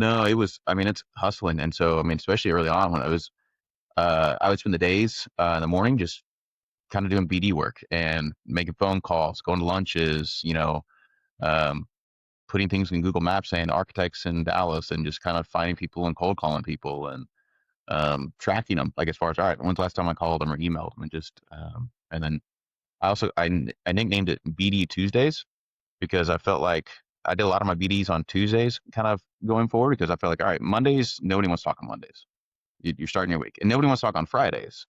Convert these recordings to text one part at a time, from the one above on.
No, it was, I mean, it's hustling. And so, I mean, especially early on when I would spend the days in the morning just kind of doing BD work and making phone calls, going to lunches, um, putting things in Google Maps saying architects in Dallas and just kind of finding people and cold calling people and tracking them. Like as far as, all right, when's the last time I called them or emailed them and just, and then I nicknamed it BD Tuesdays because I felt like I did a lot of my BDs on Tuesdays kind of going forward because I felt like, all right, Mondays, nobody wants to talk on Mondays. You're starting your week and nobody wants to talk on Fridays.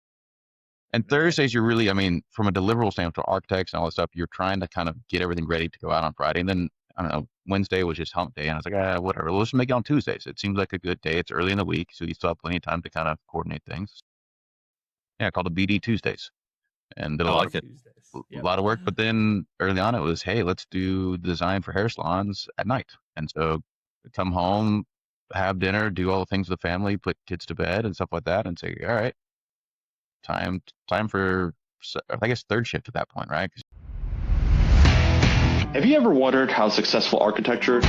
And Thursdays, you're really, I mean, from a deliverable standpoint to architects and all that stuff, you're trying to kind of get everything ready to go out on Friday. And then, I don't know, Wednesday was just hump day. And I was like, whatever, let's make it on Tuesdays. It seems like a good day. It's early in the week, so you still have plenty of time to kind of coordinate things. Yeah, I called it BD Tuesdays and did I a lot like of it. a lot of work. But then early on, it was, hey, let's do design for hair salons at night. And so come home, have dinner, do all the things with the family, put kids to bed and stuff like that, and say, all right, time for, I guess, third shift at that point, right? Have you ever wondered how successful architecture,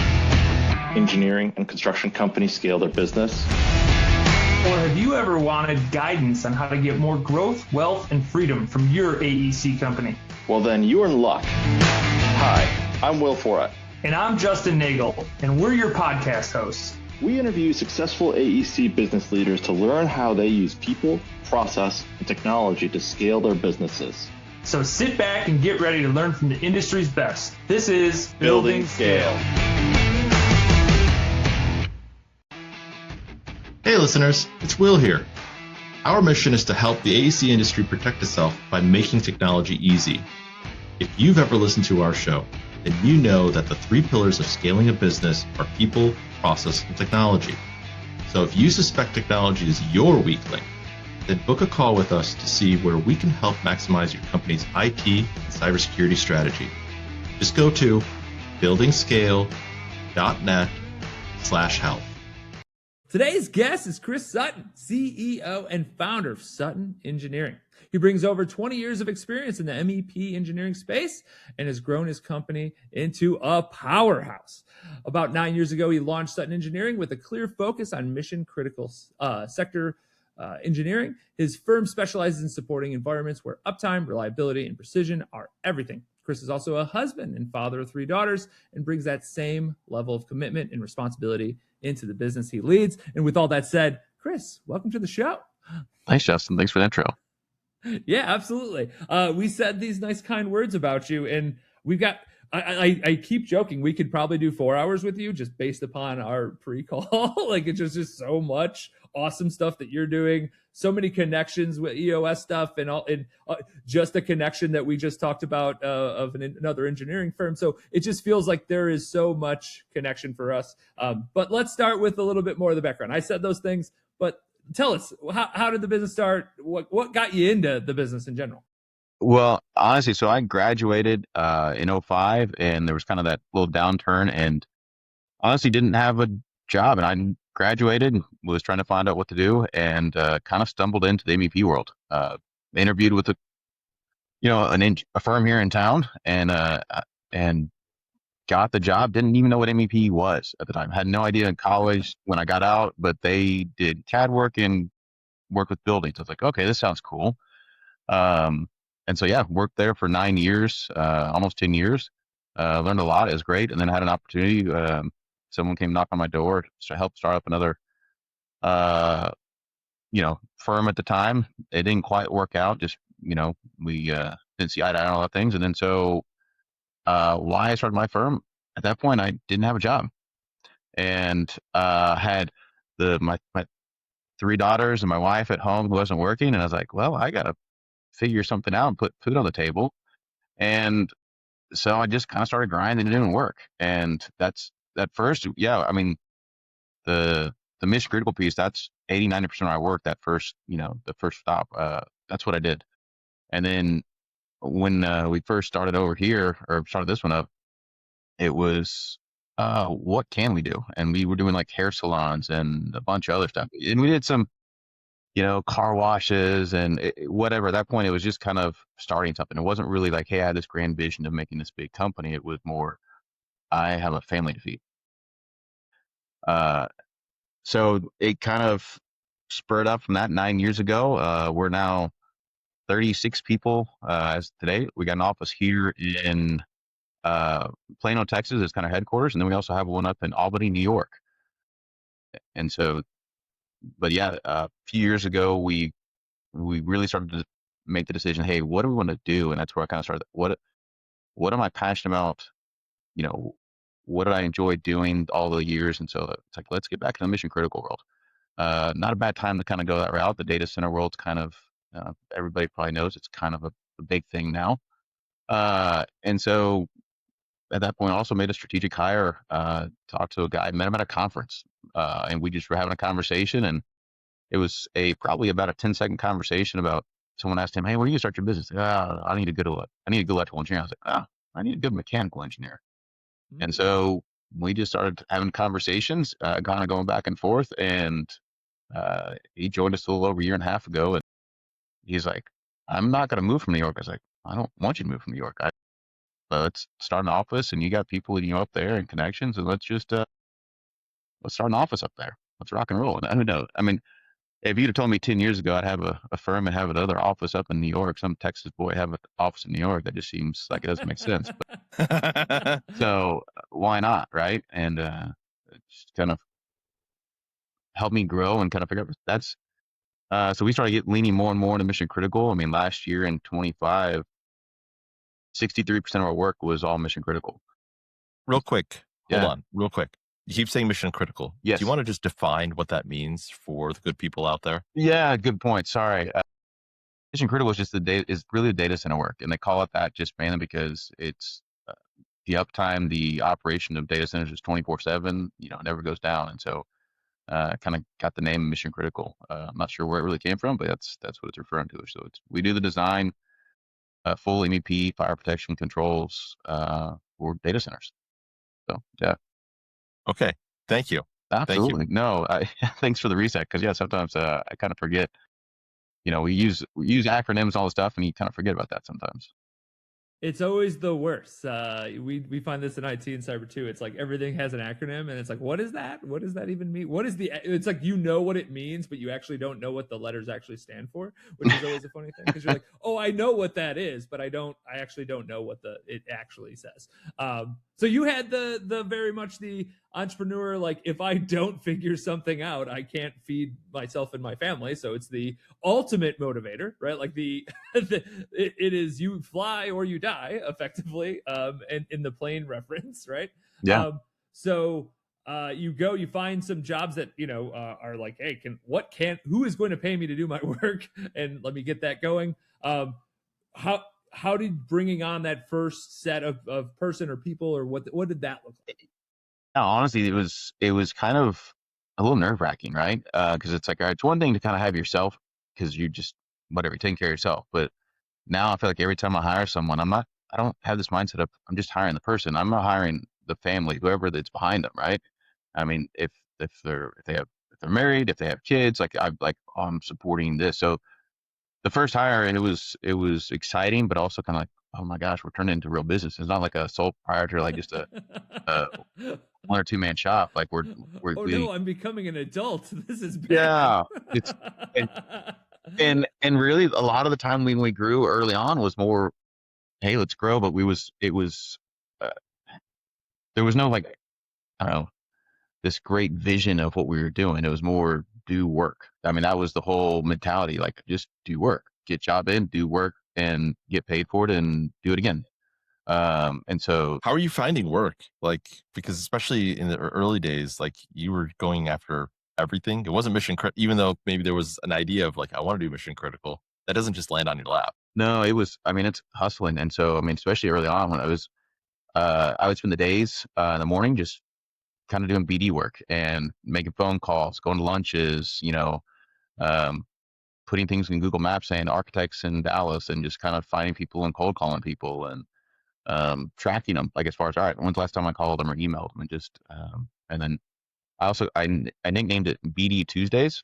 engineering, and construction companies scale their business? Or have you ever wanted guidance on how to get more growth, wealth, and freedom from your AEC company? Well, then you're in luck. Hi, I'm Will Forat. And I'm Justin Nagel, and we're your podcast hosts. We interview successful AEC business leaders to learn how they use people, process, and technology to scale their businesses. So sit back and get ready to learn from the industry's best. This is Building Scale. Hey listeners, it's Will here. Our mission is to help the AEC industry protect itself by making technology easy. If you've ever listened to our show, then you know that the three pillars of scaling a business are people, process, and technology. So if you suspect technology is your weak link, then book a call with us to see where we can help maximize your company's IT and cybersecurity strategy. Just go to buildingscale.net/help. Today's guest is Chris Sutton, CEO and founder of Sutton Engineering. He brings over 20 years of experience in the MEP engineering space and has grown his company into a powerhouse. About 9 years ago, he launched Sutton Engineering with a clear focus on mission-critical sector engineering. His firm specializes in supporting environments where uptime, reliability, and precision are everything. Chris is also a husband and father of 3 daughters and brings that same level of commitment and responsibility into the business he leads. And with all that said, Chris, welcome to the show. Thanks, Justin. Thanks for the intro. Yeah, absolutely. We said these nice, kind words about you, and we've got, I keep joking, we could probably do 4 hours with you just based upon our pre-call. Like, it's just so much awesome stuff that you're doing, so many connections with EOS stuff, and just a connection that we just talked about of another engineering firm. So it just feels like there is so much connection for us. But let's start with a little bit more of the background. I said those things, but tell us, how did the business start? What got you into the business in general? Well, honestly, so I graduated in '05, and there was kind of that little downturn, and honestly didn't have a job. And I graduated, was trying to find out what to do, and kind of stumbled into the MEP world. Interviewed with a firm here in town, and got the job. Didn't even know what MEP was at the time. Had no idea in college when I got out, but they did CAD work and worked with buildings. I was like, okay, this sounds cool. And so, yeah, worked there for 9 years, almost 10 years. Learned a lot. It was great. And then had an opportunity. Someone came knock on my door to help start up another, firm at the time. It didn't quite work out. Just, we didn't see eye to eye on a lot of things. And then so why I started my firm, at that point, I didn't have a job. And had my 3 daughters and my wife at home who wasn't working. And I was like, well, I got to figure something out and put food on the table. And so I just kind of started grinding and doing work. And that's at first, yeah, I mean, the mission critical piece, that's 80-90% of my work. That first, the first stop, that's what I did. And then when we first started over here, or started this one up, it was, what can we do? And we were doing like hair salons and a bunch of other stuff. And we did some, car washes and whatever. At that point, it was just kind of starting something. It wasn't really like, hey, I had this grand vision of making this big company. It was more, I have a family to feed. So it kind of spurred up from that 9 years ago. We're now 36 people as today. We got an office here in Plano, Texas. It's kind of headquarters, and then we also have one up in Albany, New York. And so, but yeah, a few years ago we really started to make the decision. Hey, what do we want to do? And that's where I kind of started. What am I passionate about? You know, what did I enjoy doing all the years? And so it's like, let's get back to the mission critical world. Not a bad time to kind of go that route. The data center world's kind of everybody probably knows it's kind of a big thing now. And so at that point, I also made a strategic hire. Talked to a guy, met him at a conference, and we just were having a conversation. And it was probably about a 10-second conversation about someone asked him, "Hey, where do you start your business?" I need a good electrical engineer. I was like, I need a good mechanical engineer. And so we just started having conversations, kind of going back and forth. And he joined us a little over a year and a half ago. And he's like, "I'm not going to move from New York." I was like, "I don't want you to move from New York. Let's start an office, and you got people up there and connections, and let's start an office up there. Let's rock and roll." And I don't know. I mean, if you'd have told me 10 years ago I'd have a firm and have another office up in New York, some Texas boy have an office in New York, that just seems like it doesn't make sense. But, so why not, right? And it just kind of helped me grow and kind of figure out that's. So we started leaning more and more into mission critical. I mean, last year in 25, 63% of our work was all mission critical. Real quick, hold Yeah. on, real quick. You keep saying mission critical. Yes. Do you want to just define what that means for the good people out there? Yeah, good point. Sorry. Mission critical is just is really the data center work, and they call it that just mainly because it's the uptime, the operation of data centers is 24/7. It never goes down, and so kind of got the name mission critical. I'm not sure where it really came from, but that's what it's referring to. So we do the design, full MEP, fire protection controls for data centers. So yeah. Okay, thank you. Absolutely. Thank you. No, thanks for the reset, because yeah, sometimes I kind of forget. We use acronyms and all this stuff, and you kind of forget about that sometimes. It's always the worst. We find this in IT and cyber too. It's like everything has an acronym, and it's like, what is that? What does that even mean? What is it's like, what it means, but you actually don't know what the letters actually stand for, which is always a funny thing, because you're like, oh, I know what that is, but I actually don't know what it actually says. So you had the very much the entrepreneur, like, if I don't figure something out, I can't feed myself and my family. So it's the ultimate motivator, right? Like it is you fly or you die, effectively, and in the plane reference, right? Yeah. So you find some jobs that are like, hey, who is going to pay me to do my work, and let me get that going. How did bringing on that first set of person or people, or what did that look like? No, honestly, it was kind of a little nerve-wracking, right? Because it's like, all right, it's one thing to kind of have yourself, because you just whatever, taking care of yourself. But now I feel like every time I hire someone, I don't have this mindset of I'm just hiring the person. I'm not hiring the family, whoever that's behind them, right? I mean, if they're married, if they have kids, I'm supporting this. So the first hire, and it was exciting, but also kind of like, oh my gosh, we're turning into real business. It's not like a sole proprietor, like just a one or two man shop. Like we're no, I'm becoming an adult. This is bad. Yeah, it's and really a lot of the time when we grew early on was more, hey, let's grow, but there was no, like, I don't know, this great vision of what we were doing. It was more do work. I mean, that was the whole mentality, like just do work, get job in, do work, and get paid for it, and do it again. And so how are you finding work? Like, because especially in the early days, like you were going after everything. It wasn't mission critical, even though maybe there was an idea of like, I want to do mission critical. That doesn't just land on your lap. No, it was, I mean, it's hustling. And so, I mean, especially early on when I would spend the days in the morning just kind of doing BD work and making phone calls, going to lunches, um, putting things in Google Maps, saying architects in Dallas, and just kind of finding people and cold calling people, and tracking them, like as far as, all right, when's the last time I called them or emailed them, and just and then I nicknamed it BD Tuesdays,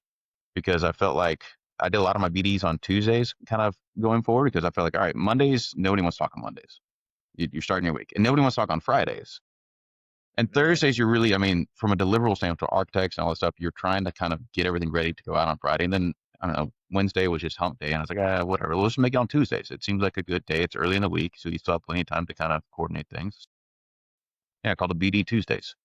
because I felt like I did a lot of my BDs on Tuesdays kind of going forward, because I felt like, all right, Mondays, nobody wants to talk on Mondays. You're starting your week, and nobody wants to talk on Fridays. And Thursdays, you're really, I mean, from a deliverable standpoint, architects and all that stuff, you're trying to kind of get everything ready to go out on Friday. And then, I don't know, Wednesday was just hump day. And I was like, whatever, let's just make it on Tuesdays. It seems like a good day. It's early in the week, so you still have plenty of time to kind of coordinate things. Yeah, I called it BD Tuesdays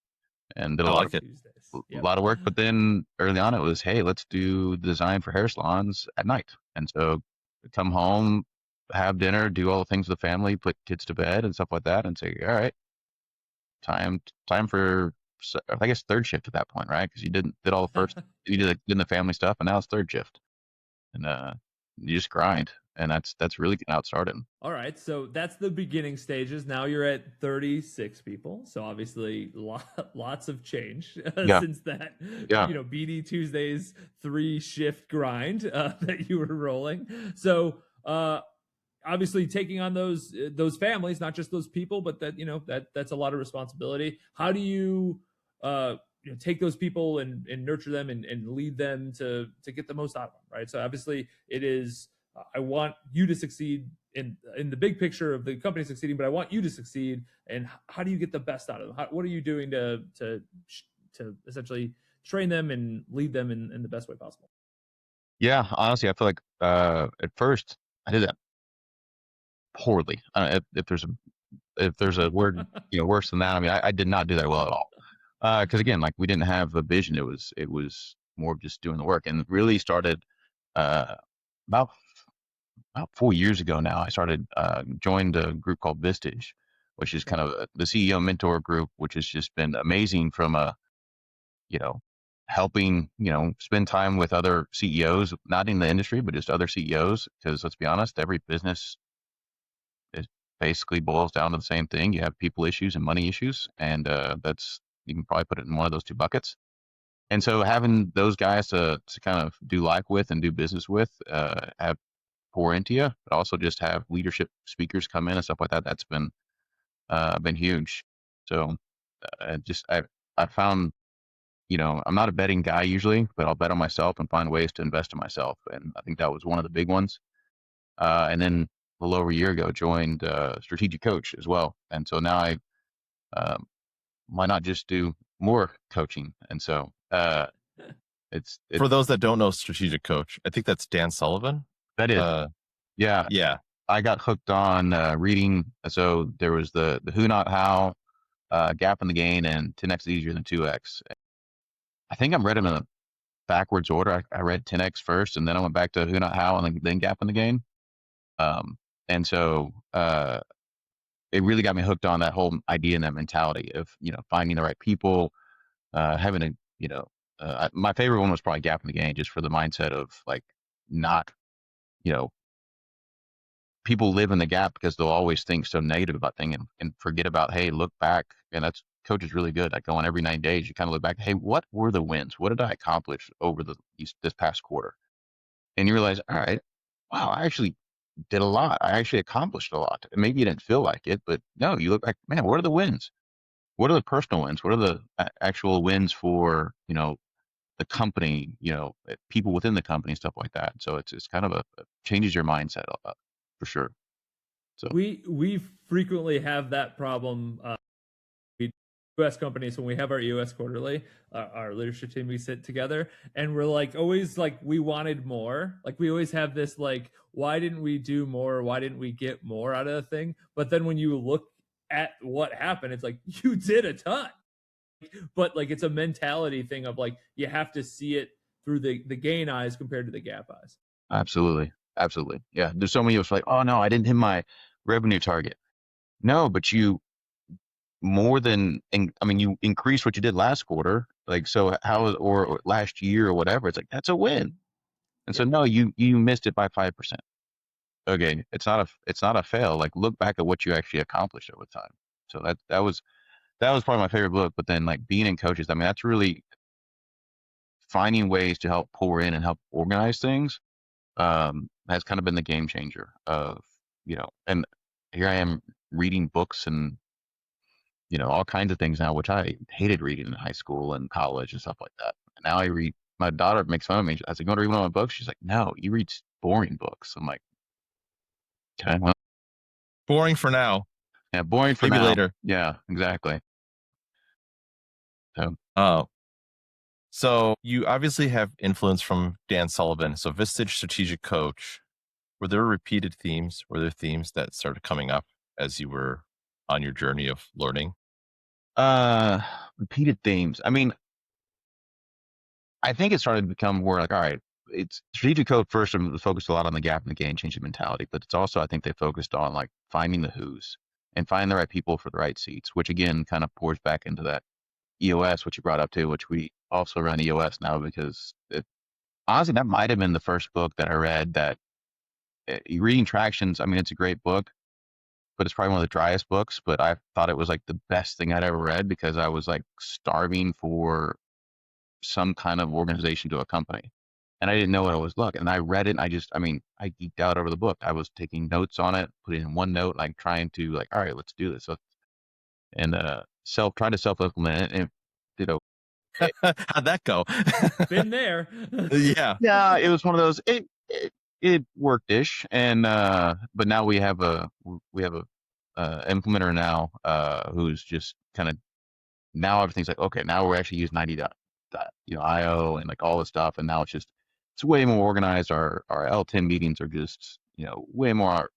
and did I a lot like of it. Tuesdays. a Yep. lot of work. But then early on, it was, hey, let's do design for hair salons at night. And so come home, have dinner, do all the things with the family, put kids to bed and stuff like that, and say, all right, time for, I guess, third shift at that point, right? Because you did all the first, you did the family stuff, and now it's third shift, and you just grind, and that's really getting out started. All right, so that's the beginning stages. Now you're at 36 people, so obviously lots of change Yeah, since that. yeah, BD Tuesdays 3-shift grind that you were rolling. So obviously taking on those families, not just those people, but that's a lot of responsibility. How do you take those people and nurture them and lead them to get the most out of them, right? So obviously it is. I want you to succeed in the big picture of the company succeeding, but I want you to succeed. And how do you get the best out of them? What are you doing to essentially train them and lead them in the best way possible? yeah. Honestly, I feel like at first I did that poorly. I don't know if there's a word worse than that. I mean, I did not do that well at all. Because again, like we didn't have a vision. It was more of just doing the work, and really started uh, about 4 years ago now. I started joined a group called Vistage, which is kind of the CEO mentor group, which has just been amazing from a you know helping spend time with other CEOs, not in the industry, but just other CEOs. Because let's be honest, every business it basically boils down to the same thing. You have people issues and money issues, and that's you can probably put it in one of those two buckets. And so having those guys to kind of do life with and do business with, have pour into you, but also just have leadership speakers come in and stuff like that. That's been huge. So just I found I'm not a betting guy usually, but I'll bet on myself and find ways to invest in myself, and I think that was one of the big ones. And then a little over a year ago, joined strategic coach as well, and so now I um, why not just do more coaching? And so it's For those that don't know strategic coach, I think that's Dan Sullivan. that is yeah. Yeah. I got hooked on reading. So there was the Who Not How, Gap in the Gain, and 10x is easier than 2x. I think I'm read them in a backwards order. I read 10x first, and then I went back to Who Not How, and then Gap in the Gain. And so it really got me hooked on that whole idea and that mentality of finding the right people, having a my favorite one was probably Gap in the Gain, just for the mindset of like not you know people live in the gap because they'll always think so negative about things and forget about, hey, look back. And that's coach is really good. Like going every 9 days, you kind of look back, hey, what were the wins? What did I accomplish over this past quarter? And you realize, all right, wow, I actually did a lot. I actually accomplished a lot. And maybe you didn't feel like it, but no, you look back, man, what are the wins? What are the personal wins? What are the actual wins for, the company, people within the company, stuff like that. So it's kind of changes your mindset for sure. So We frequently have that problem. US companies, when we have our EOS quarterly, our leadership team, we sit together and we're like always like we wanted more. Like we always have this like, why didn't we do more? Why didn't we get more out of the thing? But then when you look at what happened, it's like you did a ton. But like it's a mentality thing of like you have to see it through the gain eyes compared to the gap eyes. absolutely, absolutely, yeah. There's so many of us like, oh no, I didn't hit my revenue target. No, but you more than, I mean, you increased what you did last quarter. Like, so or last year or whatever. It's like, that's a win. And so, no, you missed it by 5%. Okay. It's not a fail. Like look back at what you actually accomplished over time. So that was probably my favorite book. But then like being in coaches, I mean, that's really finding ways to help pour in and help organize things, has kind of been the game changer of, and here I am reading books and all kinds of things now, which I hated reading in high school and college and stuff like that. And now I read. My daughter makes fun of me. I said, "You want to read one of my books?" She's like, "No, you read boring books." I'm like, "Okay, well, Boring for now. yeah, boring for Maybe now." later. Yeah, exactly. Oh, so you obviously have influence from Dan Sullivan. So Vistage strategic coach. Were there repeated themes? Were there themes that started coming up as you were on your journey of learning? Repeated themes. I mean, I think it started to become more like, all right, it's strategic code first and focused a lot on the gap in the game, changing mentality, but it's also, I think they focused on like finding the who's and finding the right people for the right seats, which again kind of pours back into that EOS, which you brought up too, which we also run EOS now because honestly, that might have been the first book that I read that reading Tractions. I mean, it's a great book, but it's probably one of the driest books, but I thought it was like the best thing I'd ever read because I was like starving for some kind of organization to a company. And I didn't know what I was looking. And I read it and I mean, I geeked out over the book. I was taking notes on it, putting in OneNote, like trying to like, all right, let's do this. So, and trying to self implement it. And you know, How'd that go? Been there. Yeah. yeah, it was one of those. It worked ish, and but now we have a implementer now who's just kind of now everything's like okay, now we're actually using 90 IO and like all this stuff, and now it's way more organized. Our L10 meetings are just way more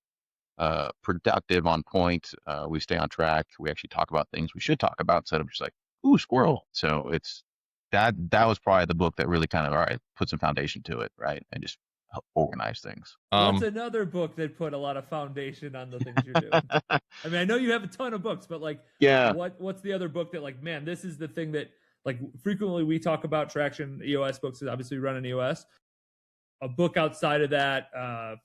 productive, on point. We stay on track. We actually talk about things we should talk about instead of just like ooh squirrel. So it's that was probably the book that really kind of all right put some foundation to it, right, and just help organize things. What's another book that put a lot of foundation on the things you're doing? I mean, I know you have a ton of books, but like, Yeah. what's the other book that like, man, this is the thing that like frequently we talk about Traction EOS books. Obviously, we run an EOS. A book outside of that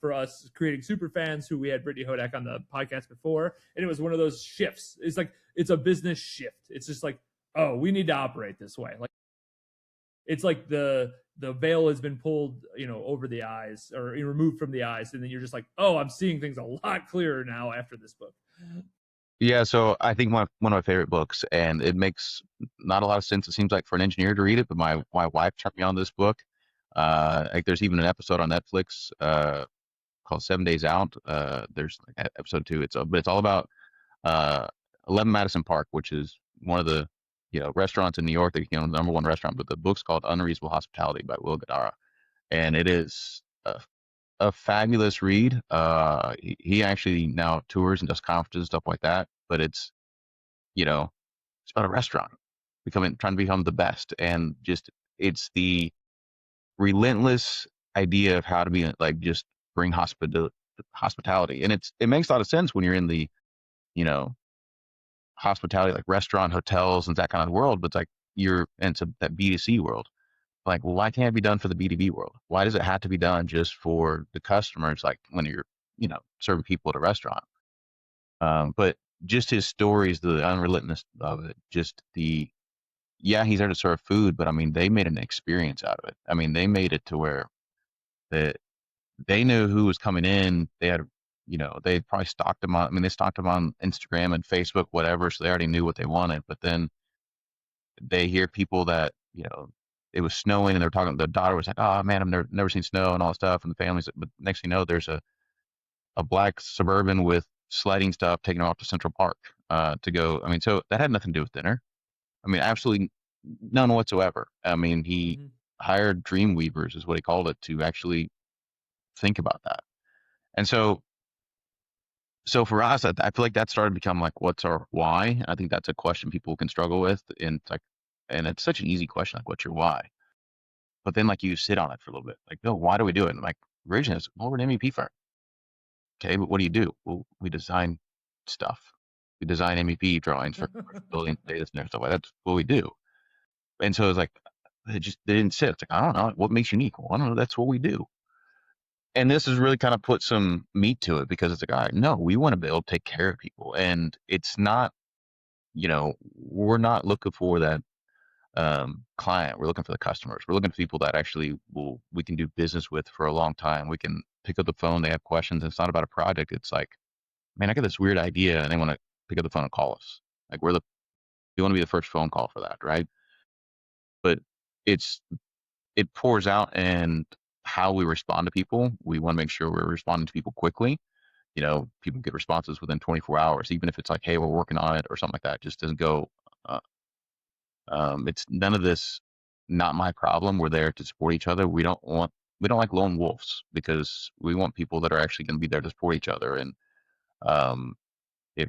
for us creating super fans who we had Brittany Hodak on the podcast before, and it was one of those shifts. It's like it's a business shift. It's just like, oh, we need to operate this way. Like it's like the veil has been pulled, over the eyes or removed from the eyes, and then you're just like, oh, I'm seeing things a lot clearer now after this book. Yeah, so I think one of my favorite books, and it makes not a lot of sense. It seems like for an engineer to read it, but my wife turned me on this book. Like there's even an episode on Netflix called 7 Days Out. There's like episode 2. But it's all about 11 Madison Park, which is one of the restaurants in New York, the number one restaurant. But the book's called Unreasonable Hospitality by Will Guidara, and it is a fabulous read. He actually now tours and does conferences and stuff like that. But it's it's about a restaurant trying to become the best, and just it's the relentless idea of how to be like just bring hospitality, and it makes a lot of sense when you're in the you know hospitality like restaurant, hotels, and that kind of world. But it's like you're into that B2C world. Like, well, why can't it be done for the B2B world? Why does it have to be done just for the customers? Like when you're serving people at a restaurant. But just his stories, the unrelentless of it, just he's there to serve food, but I mean, they made an experience out of it. I mean, they made it to where that they knew who was coming in. They had, they probably stocked them on. I mean, they stocked them on Instagram and Facebook, whatever. So they already knew what they wanted. But then they hear people that it was snowing, and they're talking. The daughter was like, "Oh man, I've never seen snow," and all that stuff. And the family's, but next thing you know, there's a black Suburban with sliding stuff taking them off to Central Park to go. I mean, so that had nothing to do with dinner. I mean, absolutely none whatsoever. I mean, he hired dream weavers, is what he called it, to actually think about that. And so for us, I feel like that started to become like, what's our why? I think that's a question people can struggle with, and it's such an easy question, like, what's your why? But then like you sit on it for a little bit, like, no, why do we do it? And like originally, it's, well, we're an MEP firm. Okay, but what do you do? Well, we design stuff. We design MEP drawings for building data centers, stuff like that. That's what we do. And so it's like, they didn't sit. It's like, I don't know, what makes you unique? Well, I don't know. That's what we do. And this has really kind of put some meat to it because it's like, all right, no, we want to be able to take care of people. And it's not, we're not looking for that client. We're looking for the customers. We're looking for people that actually we can do business with for a long time. We can pick up the phone. They have questions. It's not about a project. It's like, man, I got this weird idea, and they want to pick up the phone and call us. Like we want to be the first phone call for that, right? But it pours out and how we respond to people. We want to make sure we're responding to people quickly. People get responses within 24 hours, even if it's like, hey, we're working on it or something like that. It just doesn't go It's none of this, not my problem. We're there to support each other. We don't like lone wolves, because we want people that are actually going to be there to support each other. And um, if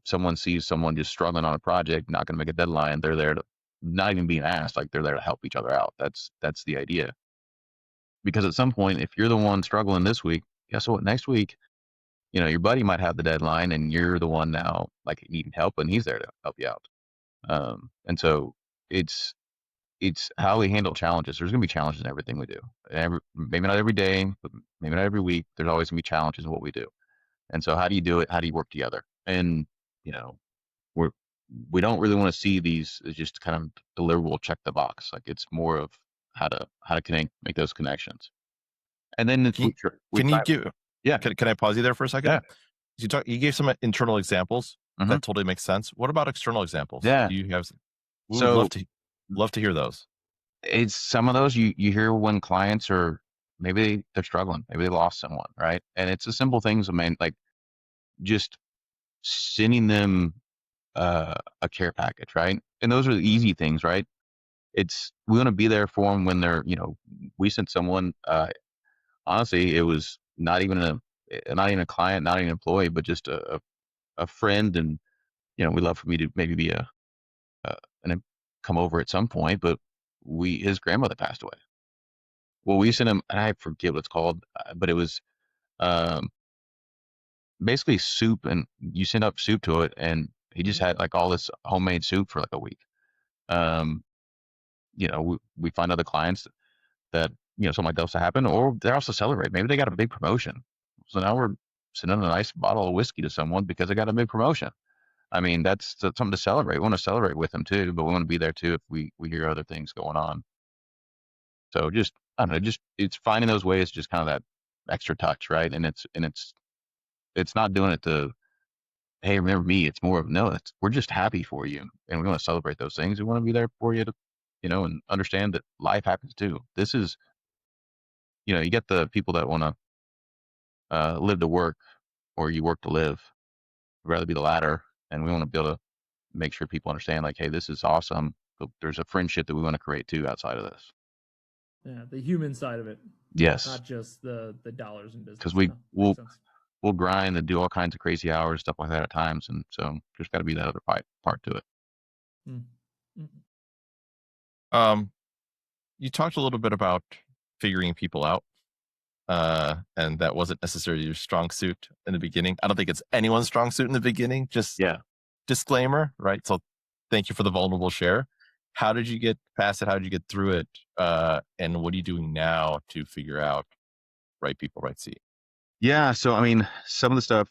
someone sees someone just struggling on a project, not going to make a deadline, they're there to, not even being asked, like they're there to help each other out. That's the idea. Because at some point, if you're the one struggling this week, guess what? Next week, your buddy might have the deadline, and you're the one now like needing help, and he's there to help you out. And so it's how we handle challenges. There's going to be challenges in everything we do. Maybe not every day, but maybe not every week. There's always going to be challenges in what we do. And so how do you do it? How do you work together? And we're we don't really want to see these as just kind of deliverable check the box. Like, it's more of how to connect, make those connections. And then Can you give? Yeah. Can I pause you there for a second? Yeah. You gave some internal examples Mhm. that totally makes sense. What about external examples? Yeah. Do you have? We So- would love to hear those. It's some of those you hear when clients are, maybe they're struggling, maybe they lost someone, right? And it's the simple things, I mean, like just sending them a care package, right? And those are the easy things, right? We want to be there for them when they're, we sent someone, honestly, it was not even a client, not even an employee, but just a friend. And, we'd love for me to maybe be and come over at some point, but his grandmother passed away. Well, we sent him, and I forget what it's called, but it was um, basically soup, and you send up soup to it, and he just had like all this homemade soup for like a week. We find other clients that, something like that also happen, or they also celebrate. Maybe they got a big promotion. So now we're sending a nice bottle of whiskey to someone because they got a big promotion. I mean, that's something to celebrate. We want to celebrate with them too, but we want to be there too if we hear other things going on. So just, I don't know, it's finding those ways, just kind of that extra touch, right? And it's not doing it to, hey, remember me. It's more of, no, we're just happy for you, and we want to celebrate those things. We want to be there for you to, and understand that life happens too. This is, you get the people that want to live to work, or you work to live. I'd rather be the latter, and we want to be able to make sure people understand, like, hey, this is awesome, but there's a friendship that we want to create too outside of this. Yeah, the human side of it. Yes. Not just the dollars in business. Because we'll grind and do all kinds of crazy hours, stuff like that at times, and so there's got to be that other part to it. You talked a little bit about figuring people out, and that wasn't necessarily your strong suit in the beginning. I don't think it's anyone's strong suit in the beginning. Just disclaimer, right? So thank you for the vulnerable share. How did you get past it? How did you get through it? And what are you doing now to figure out right people, right seat? Yeah. So, I mean, some of the stuff,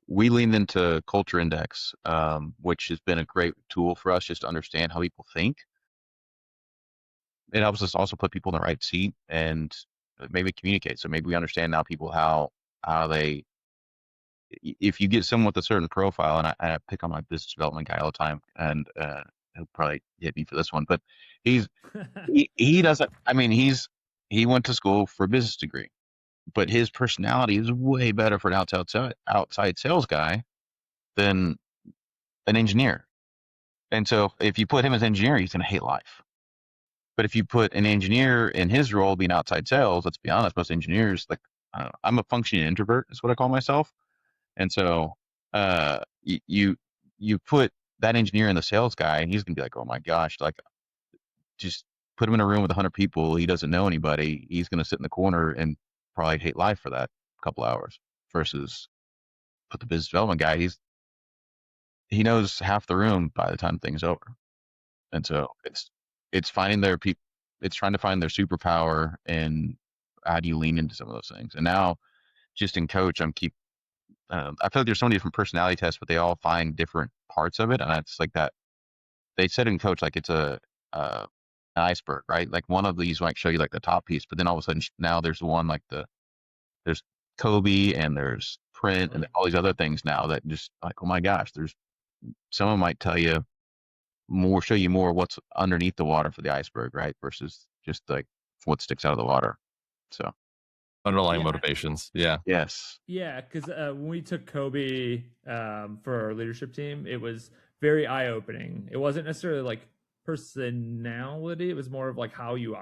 we leaned into Culture Index, which has been a great tool for us just to understand how people think. It helps us also put people in the right seat and maybe communicate. So maybe we understand now people, how they, if you get someone with a certain profile, and I pick on my business development guy all the time, and he'll probably hit me for this one, but he doesn't, I mean, he went to school for a business degree, but his personality is way better for an outside sales guy than an engineer. And so if you put him as engineer, he's going to hate life. But if you put an engineer in his role being outside sales, let's be honest, most engineers, like, I don't know, I'm a functioning introvert, is what I call myself. And so you put that engineer in the sales guy, and he's going to be like, oh my gosh, like, just put him in a room with 100 people. He doesn't know anybody. He's going to sit in the corner and probably hate life for that couple hours, versus put the business development guy. He knows half the room by the time thing's over. And so it's finding their people. It's trying to find their superpower, and how do you lean into some of those things. And now, just in coach, I feel like there's so many different personality tests, but they all find different parts of it. And it's like that. They said in coach, like, it's an iceberg, right? Like, one of these might show you like the top piece, but then all of a sudden now there's one, like there's Kolbe, and there's print, and all these other things now that just like, oh my gosh, someone might tell you more, show you more what's underneath the water for the iceberg, right? Versus just like what sticks out of the water. So underlying motivations. Yeah. Yes. Yeah. Cause when we took Kobe for our leadership team, it was very eye-opening. It wasn't necessarily like personality, it was more of like how you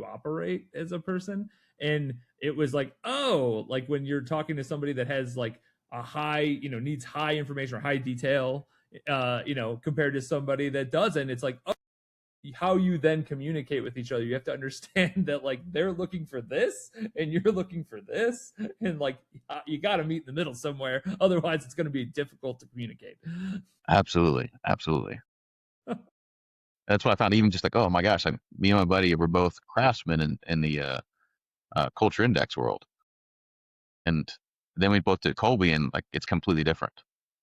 operate as a person. And it was like, oh, like when you're talking to somebody that has like a high, needs high information or high detail, compared to somebody that doesn't, it's like, oh, how you then communicate with each other. You have to understand that like they're looking for this and you're looking for this, and like you got to meet in the middle somewhere. Otherwise, it's going to be difficult to communicate. Absolutely. That's what I found. Even just like, oh my gosh, like me and my buddy were both craftsmen in the Culture Index world, and then we both did Kolbe, and like it's completely different.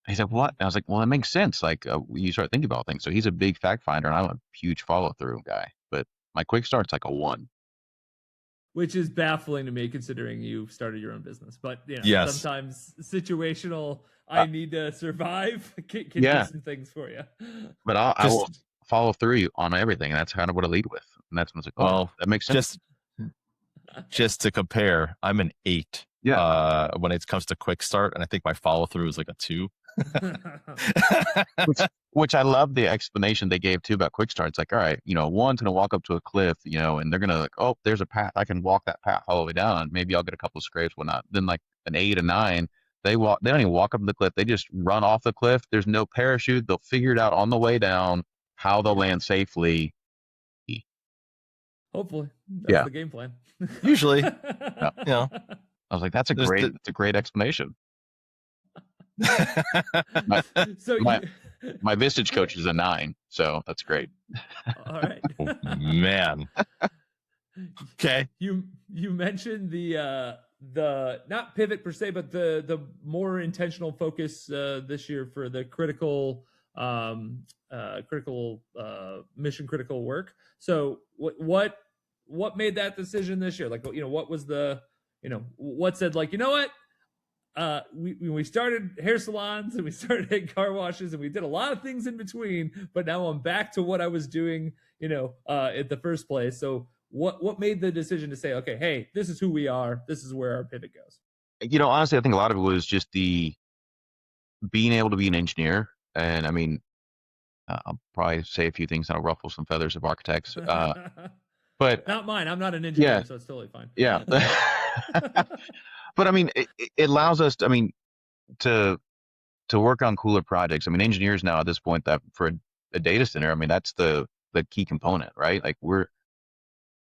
He said, "What?" And I was like, "Well, it makes sense. Like you start thinking about things." So he's a big fact finder, and I'm a huge follow through guy. But my quick start's like a 1. Which is baffling to me considering you started your own business. But Yes. sometimes situational, I need to survive, can Yeah. do some things for you. But I will follow through on everything, and that's kind of what I lead with. And that's when it's like, oh, Well, that makes sense. Just to compare, I'm an 8. Yeah. When it comes to quick start, and I think my follow through is like a 2. Which I love the explanation they gave too about quick start. It's like, all right, one's gonna walk up to a cliff, and they're gonna like, oh, there's a path. I can walk that path all the way down. Maybe I'll get a couple of scrapes, whatnot. Then like an 8 and 9, they don't even walk up the cliff. They just run off the cliff. There's no parachute. They'll figure it out on the way down how they'll land safely. Hopefully, that's the game plan. Usually, I was like, that's a great explanation. my Vistage coach is a 9, so that's great. All right. Oh, man. Okay. You mentioned the not pivot per se, but the more intentional focus this year for the critical mission critical work. So what made that decision this year? Like, what was what said like, what? We started hair salons and we started car washes and we did a lot of things in between, but now I'm back to what I was doing, at the first place. So what made the decision to say, okay, hey, this is who we are. This is where our pivot goes. Honestly, I think a lot of it was just the being able to be an engineer. And I mean, I'll probably say a few things that'll ruffle some feathers of architects. But not mine. I'm not an engineer, so it's totally fine. Yeah. But I mean, it allows us, to work on cooler projects. I mean, engineers now at this point, that for a data center, I mean, that's the key component, right? Like we're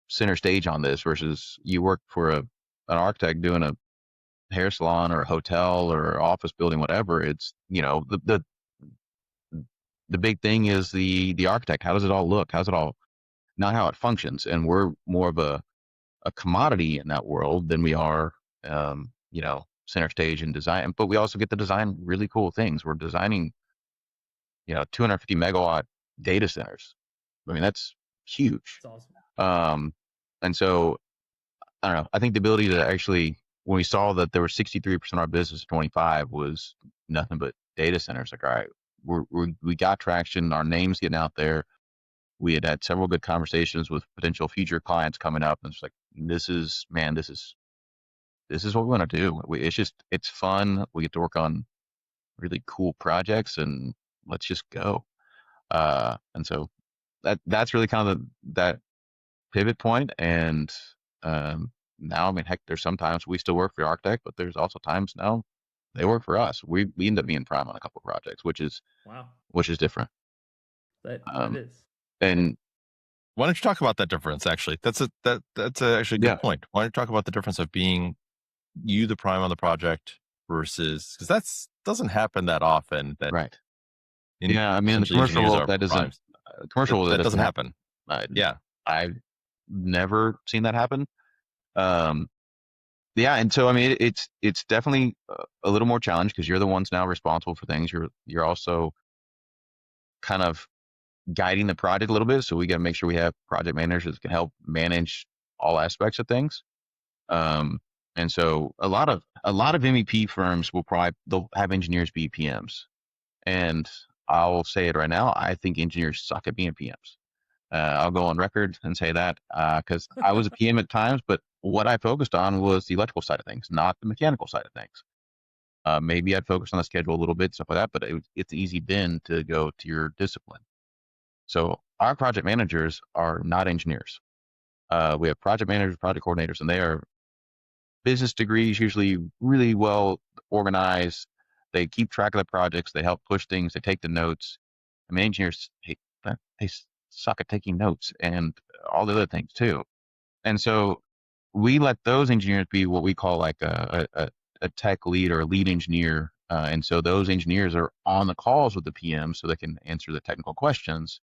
center stage on this versus you work for an architect doing a hair salon or a hotel or office building, whatever. It's, the big thing is the architect. How does it all look? How's it all, not how it functions. And we're more of a commodity in that world than we are, center stage and design. But we also get to design really cool things. We're designing, 250 megawatt data centers. I mean, that's huge. That's awesome. And so I don't know. I think the ability to actually, when we saw that there was 63% of our business at 25 was nothing but data centers, like, all right, we got traction. Our name's getting out there. We had several good conversations with potential future clients coming up, and it's like, this is what we want to do. It's fun. We get to work on really cool projects, and let's just go. And so that's really kind of that pivot point. And now, I mean, heck, there's sometimes we still work for the architect, but there's also times now they work for us. We end up being prime on a couple of projects, which is different. That is. And why don't you talk about that difference? Actually, that's actually a good point. Why don't you talk about the difference of being you the prime on the project versus, because that doesn't happen that often. Right. I mean, in the commercial world, that doesn't. That doesn't happen. I've never seen that happen. And so I mean, it's definitely a little more challenge because you're the ones now responsible for things. You're also kind of guiding the project a little bit. So we got to make sure we have project managers that can help manage all aspects of things. And so a lot of MEP firms they'll have engineers be PMs. And I'll say it right now, I think engineers suck at being PMs. I'll go on record and say that because I was a PM at times, but what I focused on was the electrical side of things, not the mechanical side of things. Maybe I'd focus on the schedule a little bit, stuff like that, but it's easy then to go to your discipline. So our project managers are not engineers. We have project managers, project coordinators, and they are business degrees, usually really well organized. They keep track of the projects. They help push things. They take the notes. I mean, engineers, they suck at taking notes and all the other things too. And so we let those engineers be what we call like a tech lead or a lead engineer. And so those engineers are on the calls with the PM so they can answer the technical questions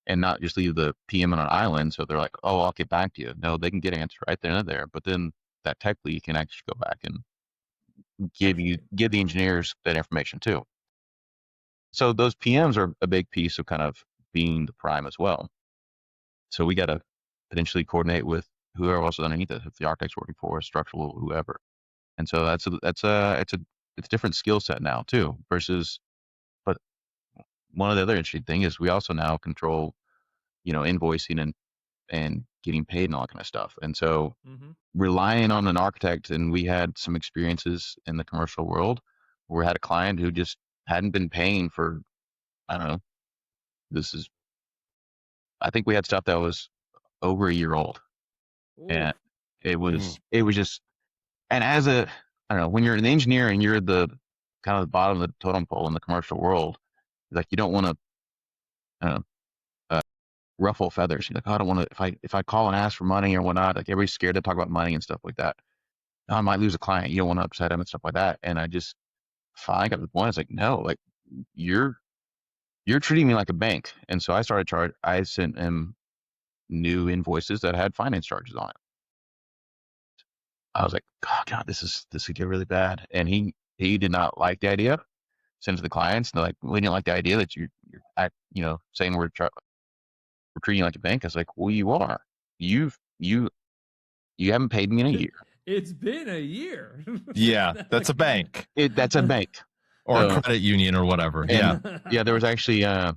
and not just leave the PM on an island. So they're like, oh, I'll get back to you. No, they can get an answer right then and there. But then that tech lead can actually go back and give the engineers that information too. So those PMs are a big piece of kind of being the prime as well. So we got to potentially coordinate with whoever else is underneath us, if the architect's working for us, structural, whoever. And so it's a different skill set now too versus. But one of the other interesting thing is we also now control, invoicing and getting paid and all that kind of stuff. And so relying on an architect, and we had some experiences in the commercial world where we had a client who just hadn't been paying for, I don't know, I think we had stuff that was over a year old. Ooh. And it was just, and I don't know, when you're an engineer and you're the kind of the bottom of the totem pole in the commercial world, like you don't want to, ruffle feathers. You're like, oh, I don't want to, if I call and ask for money or whatnot, like everybody's scared to talk about money and stuff like that. I might lose a client. You don't want to upset him and stuff like that. And I just finally got to the point. I was like, no, like you're treating me like a bank. And so I sent him new invoices that had finance charges on it. I was like, oh God, this could get really bad. And he did not like the idea. Sent it to the clients. And they're like, we didn't like the idea that you're saying we're treating you like a bank. I was like, well, you are. You haven't paid me in a year. It's been a year. Yeah, that's a bank. That's a bank. Or a credit union or whatever. Yeah. There was actually I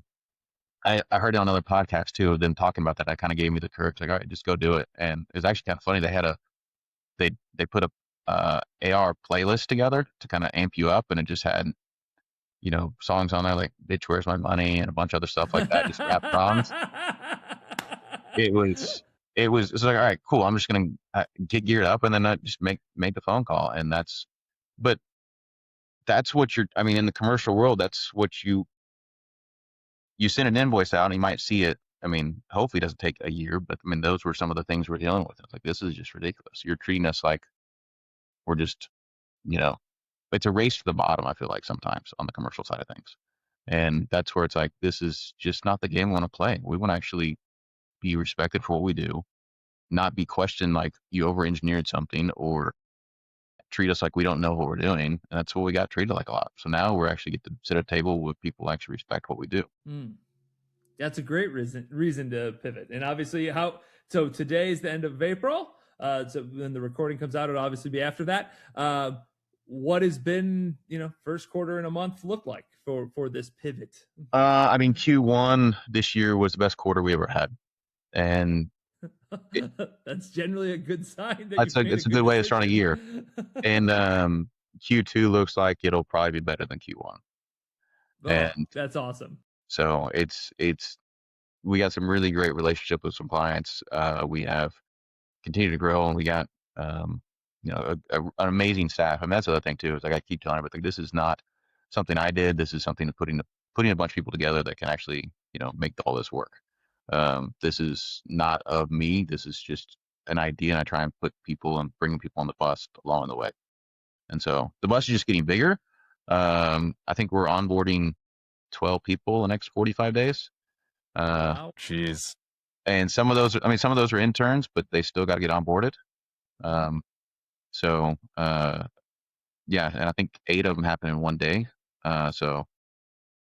heard it on another podcast too, them talking about that. That kind of gave me the courage, like, all right, just go do it. And it was actually kind of funny. They put a AR playlist together to kind of amp you up, and it just had songs on there like "Bitch, Where's My Money" and a bunch of other stuff like that, just rap songs. It was like, all right, cool. I'm just gonna get geared up, and then I just make the phone call, and that's what in the commercial world, that's what you send an invoice out and you might see it. Hopefully it doesn't take a year, but those were some of the things we're dealing with. It's like, this is just ridiculous. You're treating us like we're just, it's a race to the bottom, I feel like sometimes on the commercial side of things. And that's where it's like, this is just not the game we want to play. We want to actually be respected for what we do, not be questioned like you over-engineered something or treat us like we don't know what we're doing. And that's what we got treated like a lot. So now we're actually get to sit at a table with people who actually respect what we do. That's a great reason to pivot. And obviously so today's the end of April. So when the recording comes out, it'll obviously be after that. What has been, first quarter in a month look like for this pivot? Q1 this year was the best quarter we ever had. And that's generally a good sign. It's a good way to start a year. And Q2 looks like it'll probably be better than Q1. And that's awesome. So we got some really great relationship with some clients. We have continued to grow, and we got an amazing staff. That's the other thing too, is like I keep telling everybody, this is not something I did. This is something putting a bunch of people together that can actually make all this work. This is not of me. This is just an idea, and I try and put people and bring people on the bus along the way. And so the bus is just getting bigger. I think we're onboarding 12 people the next 45 days. Wow. Jeez. And some of those are interns, but they still got to get onboarded. Yeah, and I think 8 of them happen in one day.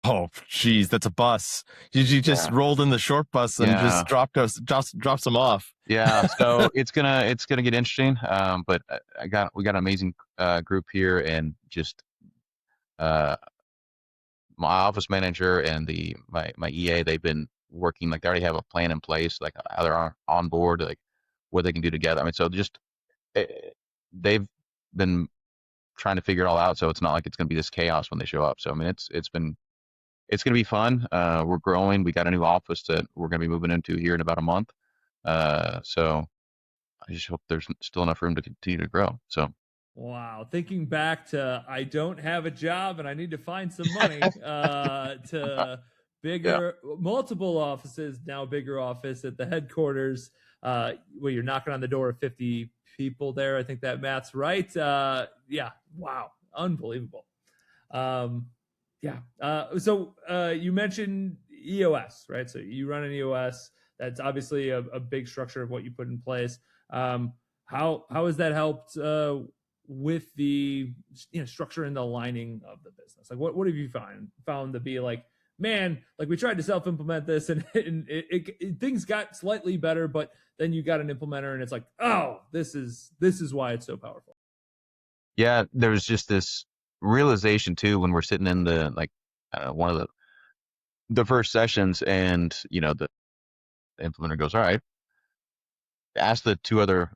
Oh, geez, that's a bus. You just rolled in the short bus and just dropped them off. Yeah, so it's gonna get interesting. But we got an amazing group here, and just my office manager and my EA, they've been working, like they already have a plan in place, like how they're on board, like what they can do together. So just they've been trying to figure it all out. So it's not like it's going to be this chaos when they show up. So I mean, it's going to be fun. We're growing. We got a new office that we're going to be moving into here in about a month. So I just hope there's still enough room to continue to grow. So Wow. Thinking back to I don't have a job and I need to find some money to yeah, bigger, multiple offices, now bigger office at the headquarters, where you're knocking on the door of 50 people there. I think that math's right. Yeah. Wow. Unbelievable. Yeah. So you mentioned EOS, right? So you run an EOS. That's obviously a big structure of what you put in place. How has that helped with the structure and the aligning of the business? Like what have you found to be like, man, like we tried to self-implement this and things got slightly better, but then you got an implementer and it's like, oh, this is why it's so powerful. yeah. There was just this realization too when we're sitting in the like one of the first sessions, and the implementer goes, "All right, ask the two other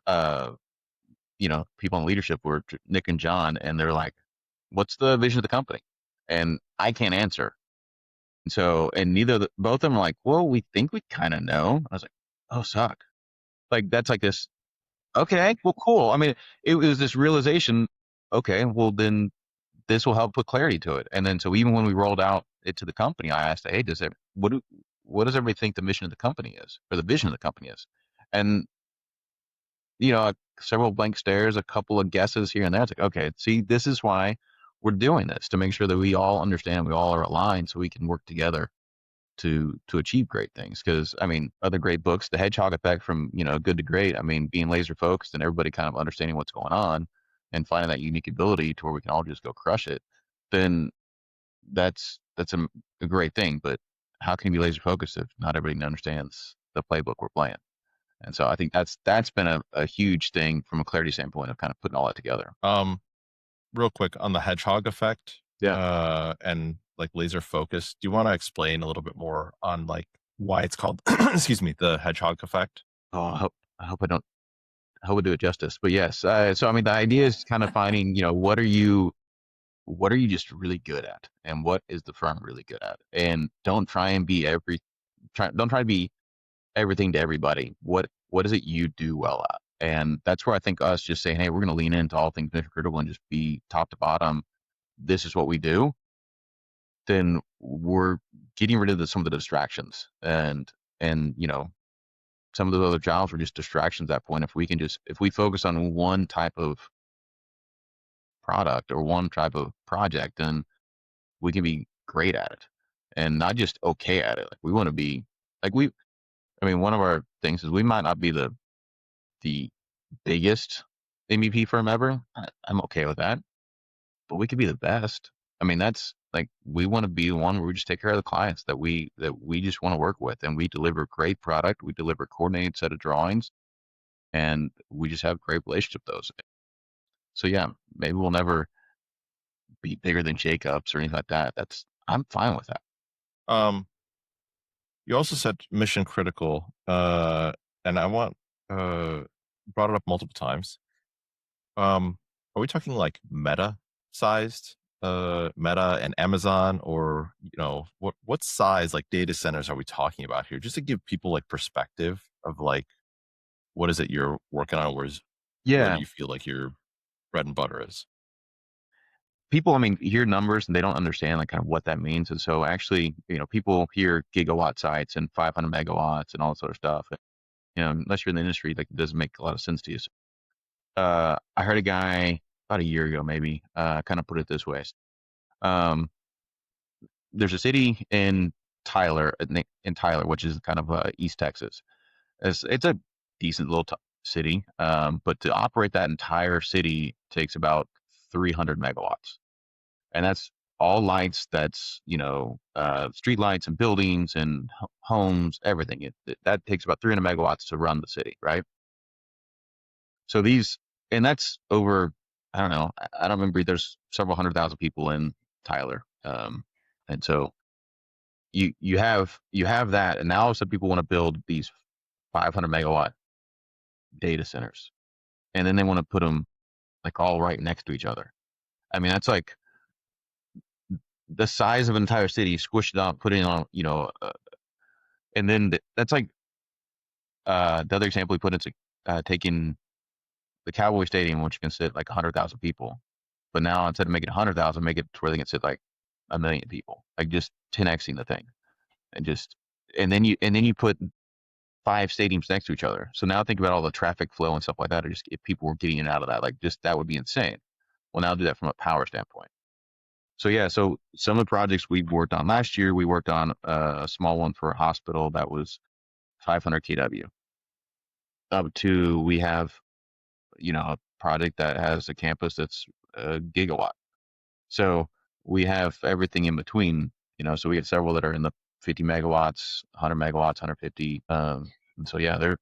people in leadership were Nick and John," and they're like, "What's the vision of the company?" And I can't answer. So, and both of them are like, "Well, we think we kind of know." I was like, "Oh, suck!" Like that's like this. Okay, well, cool. I mean, it was this realization. Okay, well then this will help put clarity to it. And then so even when we rolled out it to the company, I asked, "Hey, what does everybody think the mission of the company is, or the vision of the company is?" And several blank stares, a couple of guesses here and there. It's like, okay, see, this is why we're doing this, to make sure that we all understand, we all are aligned, so we can work together to achieve great things. Because I mean, other great books, The Hedgehog Effect, from Good to Great. I mean, being laser focused and everybody kind of understanding what's going on and finding that unique ability to where we can all just go crush it. Then that's a great thing. But how can you be laser focused if not everybody understands the playbook we're playing? And so I think that's been a huge thing from a clarity standpoint of kind of putting all that together. Real quick on the hedgehog effect, Yeah. and like laser focus. Do you want to explain a little bit more on like why it's called, excuse me, the hedgehog effect? Oh, I hope I hope I do it justice. But yes, so I mean, the idea is kind of finding, what are you just really good at, and what is the firm really good at, and don't try and be don't try to be everything to everybody. What is it you do well at? And that's where I think us just saying, hey, we're going to lean into all things mission critical and just be top to bottom. This is what we do. Then we're getting rid of some of the distractions, and some of those other jobs were just distractions at that point. If we focus on one type of product or one type of project, then we can be great at it, and not just okay at it. Like we want to be like I mean, one of our things is we might not be the biggest MVP firm ever. I'm okay with that, but we could be the best. I mean, that's like we want to be the one where we just take care of the clients that we just want to work with, and we deliver great product. We deliver coordinated set of drawings, and we just have great relationship with those. So yeah, maybe we'll never be bigger than Jacobs or anything like that. I'm fine with that. You also said mission critical, and I want brought it up multiple times. Are we talking like meta sized, Meta and Amazon, or what size like data centers are we talking about here? Just to give people like perspective of like what is it you're working on, where do Yeah, you feel like your bread and butter is? people, I mean, hear numbers and they don't understand like kind of what that means. And so actually, people hear gigawatt sites and 500 megawatts and all this other stuff. Unless you're in the industry, like it doesn't make a lot of sense to you. So, I heard a guy about a year ago, maybe, kind of put it this way. There's a city in Tyler, which is kind of East Texas. It's a decent little city, but to operate that entire city takes about 300 megawatts, and that's all lights. That's street lights and buildings and homes, everything. That takes about 300 megawatts to run the city, right? So and that's over. I don't know. I don't remember. There's several 100,000 people in Tyler, and so you have that, and now some people want to build these 500 megawatt data centers, and then they want to put them like all right next to each other. I mean, that's like the size of an entire city, squished it on, put it on, and then that's like the other example we put into taking the Cowboy Stadium, which can sit like 100,000 people, but now instead of making 100,000, make it to where they can sit like 1 million people, like just 10xing the thing, and just and then you put 5 stadiums next to each other. So now think about all the traffic flow and stuff like that, or just if people were getting in and out of that, like just that would be insane. Well, now do that from a power standpoint. So yeah, so some of the projects we worked on last year, we worked on a small one for a hospital that was 500 kW. Up to we have, a project that has a campus that's a gigawatt. So we have everything in between, so we have several that are in the 50 megawatts, 100 megawatts, 150. And so yeah, they're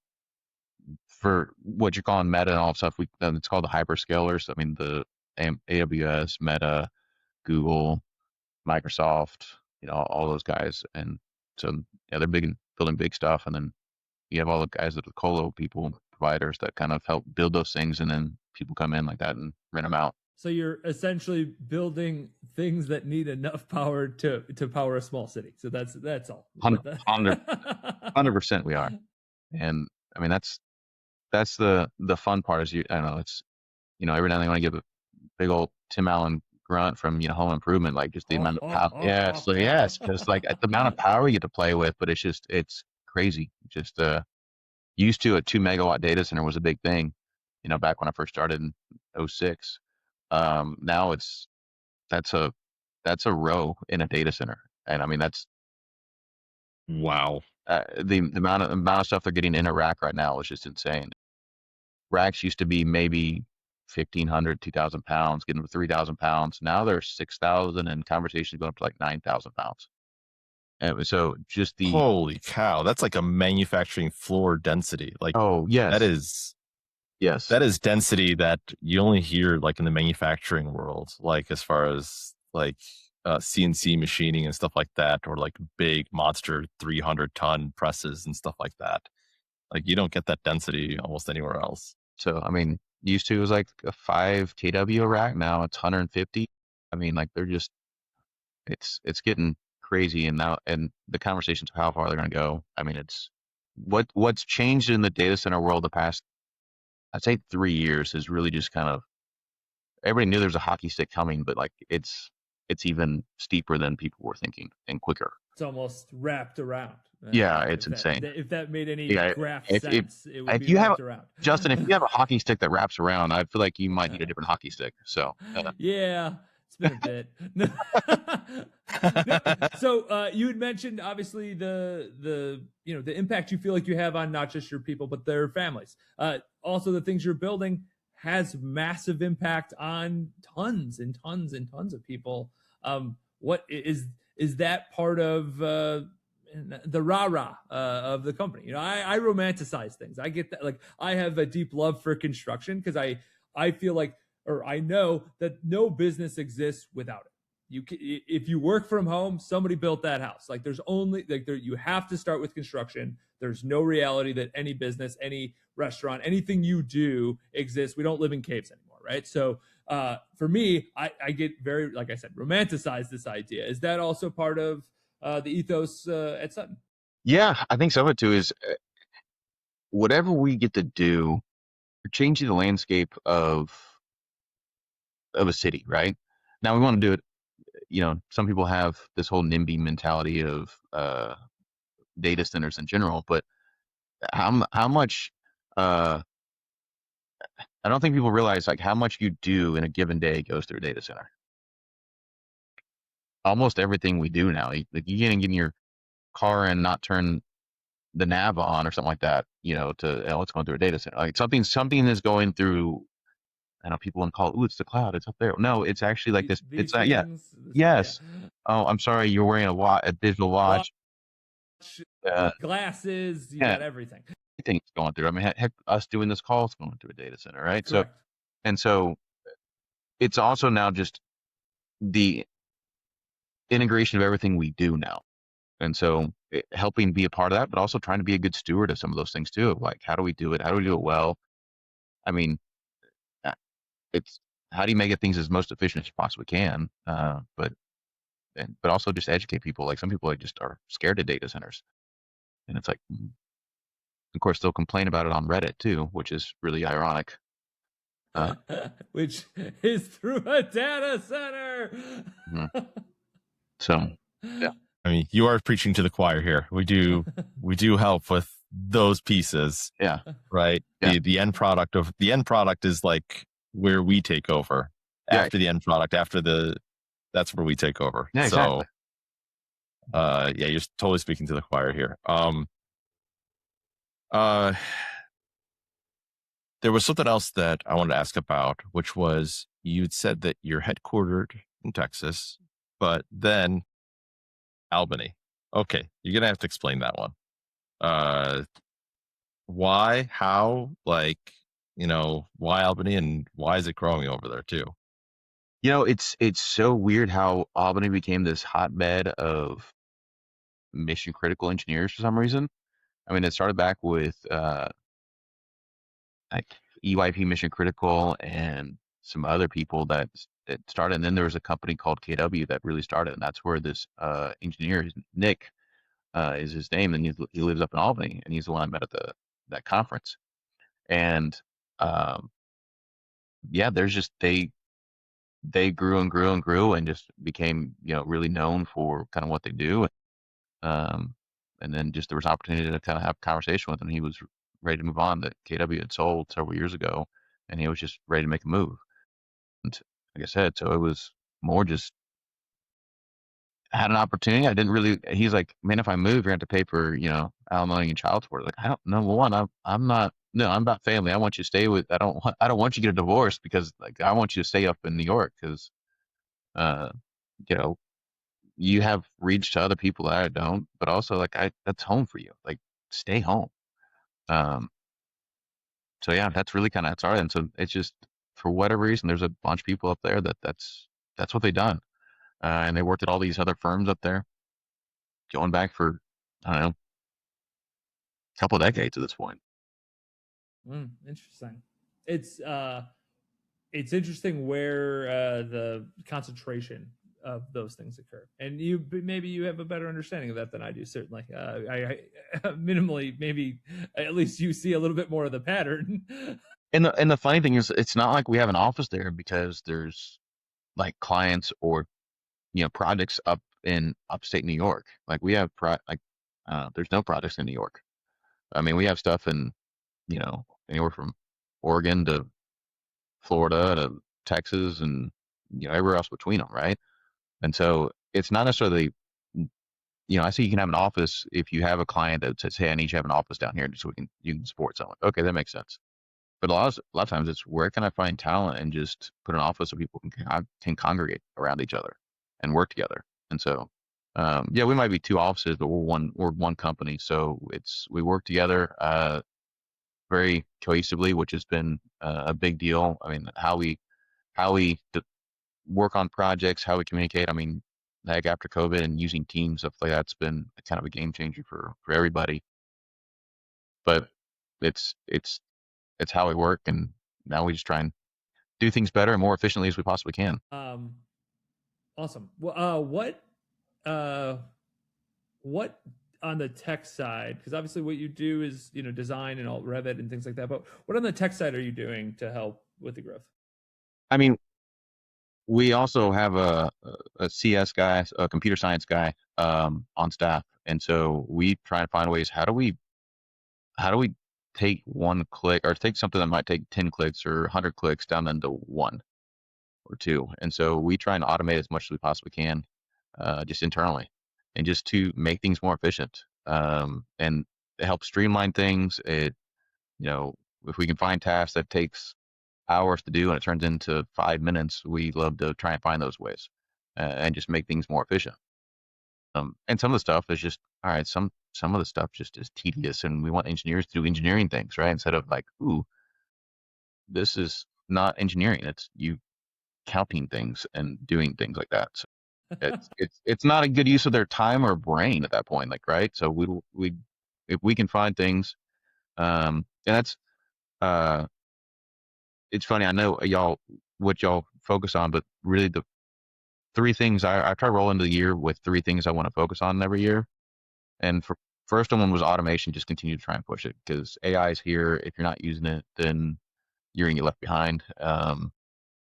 for what you're calling Meta and all that stuff. It's called the hyperscalers. I mean, the AWS, Meta, Google, Microsoft, all those guys. And so yeah, they're big in building big stuff. And then you have all the guys that are the colo people, providers that kind of help build those things, and then people come in like that and rent them out. So you're essentially building things that need enough power to power a small city. So that's all. 100% we are. And I mean, that's the fun part is I don't know, it's, every now and then I want to give a big old Tim Allen grunt from, Home Improvement, like just the amount of power. Yeah. So yes, because like the amount of power you get to play with, but it's crazy. Just, used to a 2 megawatt data center was a big thing, back when I first started in 06. Now that's a row in a data center. And I mean, that's Wow. the amount of stuff they're getting in a rack right now is just insane. Racks used to be maybe 1,500, 2,000 pounds, getting to 3,000 pounds. Now they're 6,000, and conversations going up to like 9,000 pounds. And so just Holy cow, that's like a manufacturing floor density. Like, oh yes, that is density that you only hear like in the manufacturing world, like as far as like CNC machining and stuff like that, or like big monster 300-ton presses and stuff like that. Like you don't get that density almost anywhere else. So I mean, used to it was like a 5 kW rack. Now it's 150. I mean, like they're just it's getting crazy, and the conversations of how far they're going to go. I mean, it's what's changed in the data center world the past, I'd say 3 years, is really just kind of, everybody knew there was a hockey stick coming, but like it's even steeper than people were thinking and quicker. It's almost wrapped around. Yeah, it's insane. If that made any graph sense, it would be wrapped around. Justin, if you have a hockey stick that wraps around, I feel like you might need a different hockey stick. So yeah, it's been a bit. So you had mentioned obviously the impact you feel like you have on not just your people but their families. Also, the things you're building has massive impact on tons and tons and tons of people. What is that part of the rah-rah of the company? I romanticize things. I get that. Like, I have a deep love for construction because I feel like, or I know that no business exists without it. If you work from home, somebody built that house. Like, there's only you have to start with construction. There's no reality that any business, any restaurant, anything you do exists. We don't live in caves anymore, right? So for me, I get very, like I said, romanticize this idea. Is that also part of the ethos at Sutton? Yeah, I think some of it too is whatever we get to do, we're changing the landscape of a city, right? Now we want to do it. Some people have this whole NIMBY mentality of data centers in general, but how much I don't think people realize like how much you do in a given day goes through a data center. Almost everything we do now, like you can't get in your car and not turn the nav on or something like that, to it's going through a data center. Like something is going through. I know people want to call it, it's the cloud, it's up there. No, it's actually like this. It's yes. Yeah. Oh, I'm sorry, you're wearing a digital watch. Glasses, you got everything. Everything's going through. I mean, heck, us doing this call is going through a data center, right? Correct. So it's also now just the integration of everything we do now. And so helping be a part of that, but also trying to be a good steward of some of those things too. Like, how do we do it? How do we do it well? I mean, how do you make it things as most efficient as you possibly can? But also just educate people. Like some people just are scared of data centers, and it's like, of course, they'll complain about it on Reddit too, which is really ironic. Uh, Which is through a data center. mhm. So, yeah, I mean, you are preaching to the choir here. We do help with those pieces, yeah, right? yeah, The end product is like where we take over. yeah, After the end product, that's where we take over. yeah, So, exactly. yeah, you're totally speaking to the choir here. Uh, there was something else that I wanted to ask about, which was you'd said that you're headquartered in Texas, but then Albany. Okay, you're gonna have to explain that one. Uh, why? How? Like, why Albany, and why is it growing over there too? It's so weird how Albany became this hotbed of mission critical engineers for some reason. I mean, it started back with like EYP Mission Critical and some other people that started. And then there was a company called KW that really started, and that's where this engineer, Nick, is his name, and he lives up in Albany, and he's the one I met at that conference. And um, yeah, there's just they grew and grew and grew and just became really known for kind of what they do. Um, and then just there was opportunity to kind of have a conversation with him. He was ready to move on. That KW had sold several years ago, and he was just ready to make a move. And like I said, so it was more just had an opportunity. I didn't really. He's like, man, if I move, you're gonna have to pay for alimony and child support. Like, I don't know. Well, one, I'm not. No, I'm about family. I want you to stay with. I don't want you to get a divorce because like I want you to stay up in New York because uh you know you have reached to other people that I don't. But also like that's home for you. Like stay home. Um. So yeah, that's really kind of that's our. And so it's just for whatever reason, there's a bunch of people up there that's what they done. And they worked at all these other firms up there, going back for I don't know, a couple of decades at this point. Interesting. It's interesting where the concentration of those things occur, and maybe you have a better understanding of that than I do. Certainly, I minimally maybe at least you see a little bit more of the pattern. And the funny thing is, it's not like we have an office there because there's like clients or projects up in upstate New York. Like we have there's no projects in New York. I mean, we have stuff in anywhere from Oregon to Florida to Texas and everywhere else between them, right? And so it's not necessarily I see you can have an office if you have a client that says, "Hey, I need you to have an office down here so you can support someone." Okay, that makes sense. But a lot of times it's where can I find talent and just put an office so people can congregate around each other and work together. And so, yeah, we might be two offices, but we're one company. So we work together very cohesively, which has been a big deal. I mean, how we work on projects, how we communicate. I mean, like after COVID and using Teams stuff like that's been kind of a game changer for everybody. But it's how we work, and now we just try and do things better and more efficiently as we possibly can. Awesome. Well, uh, what on the tech side? Because obviously, what you do is design and all Revit and things like that. But what on the tech side are you doing to help with the growth? I mean, we also have a CS guy, a computer science guy, on staff, and so we try and find ways. How do we take one click or take something that might take 10 clicks or 100 clicks down into one or two? And so we try and automate as much as we possibly can, just internally, and just to make things more efficient. And it helps streamline things. If we can find tasks that takes hours to do and it turns into 5 minutes, we love to try and find those ways, and just make things more efficient. And some of the stuff is just all right. Some of the stuff just is tedious, and we want engineers to do engineering things, right? Instead of like, ooh, this is not engineering. It's you counting things and doing things like that. So it's not a good use of their time or brain at that point, like right. So we if we can find things, and that's uh, it's funny. I know y'all. what y'all focus on, but really the three things I try to roll into the year with three things I want to focus on every year. And for first one was automation. Just continue to try and push it because AI is here. If you're not using it, then you're gonna get left behind.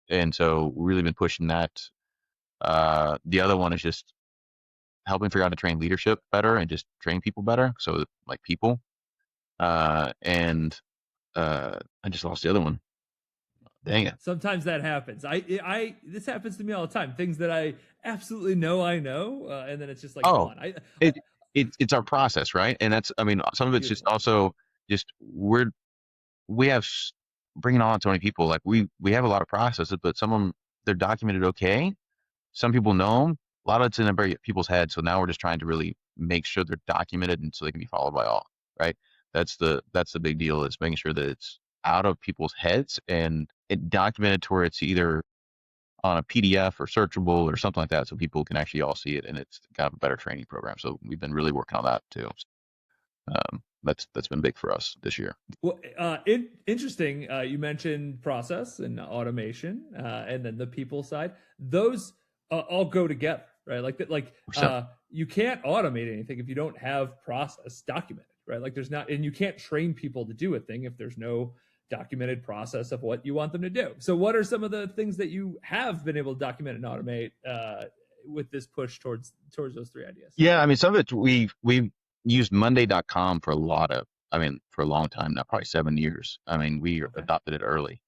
And so really been pushing that. The other one is just helping figure out how to train leadership better and just train people better. So like people. And I just lost the other one. Dang it. Sometimes that happens. This happens to me all the time. Things that I absolutely know I know, and then it's just like Oh, gone. it's our process, right? And that's, I mean, some of it's just also just we have bringing on so many people. Like we have a lot of processes, but some of them they're documented okay. Some people know them. A lot of it's in people's heads. So now we're just trying to really make sure they're documented and so they can be followed by all. Right. That's the big deal, is making sure that it's out of people's heads and it documented to where it's either on a PDF or searchable or something like that, so people can actually all see it, and it's got a better training program. So we've been really working on that too. That's been big for us this year. Well, interesting. You mentioned process and automation, and then the people side. Those all go together, right? You can't automate anything if you don't have process documented, right? Like there's not, and you can't train people to do a thing if there's no documented process of what you want them to do. So what are some of the things that you have been able to document and automate with this push towards those three ideas? Yeah, I mean, some of it we've used Monday.com for a long time now, probably 7 years. I mean, we adopted it early.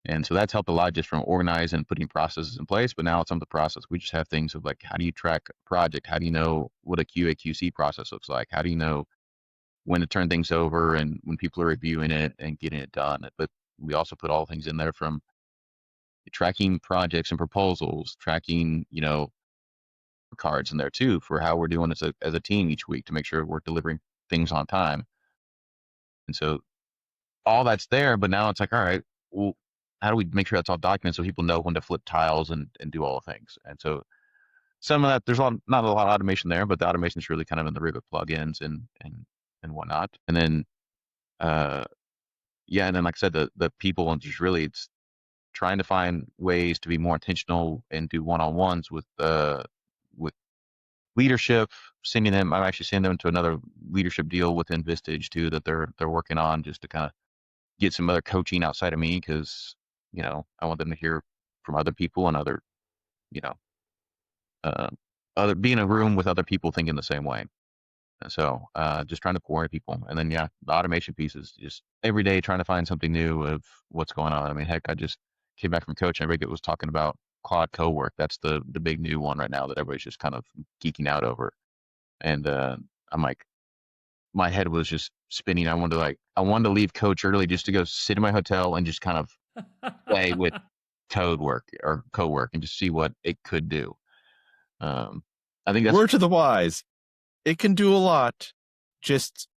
And so that's helped a lot just from organizing and putting processes in place. But now it's some of the process. We just have things of like, how do you track a project? How do you know what a QA QC process looks like? How do you know when to turn things over and when people are reviewing it and getting it done? But we also put all things in there from tracking projects and proposals, tracking, cards in there too for how we're doing as a team each week to make sure we're delivering things on time. And so all that's there, but now it's like, all right, well, how do we make sure that's all documented so people know when to flip tiles and do all the things? And so some of that, there's not a lot of automation there, but the automation is really kind of in the rig of plugins and whatnot. And then, and then like I said, the people and just really it's trying to find ways to be more intentional and do one-on-ones with leadership, I'm actually sending them to another leadership deal within Vistage too, that they're working on just to kind of get some other coaching outside of me. Cause I want them to hear from other people and other, be in a room with other people thinking the same way. And so, just trying to pour into people. And then, the automation piece is just every day trying to find something new of what's going on. I mean, heck, I just came back from coaching. Everybody was talking about Claude Co-work. That's the big new one right now that everybody's just kind of geeking out over. And I'm like, my head was just spinning. I wanted to leave coach early just to go sit in my hotel and just kind of play with code work or co-work and just see what it could do. I think that's word to the wise. It can do a lot. Just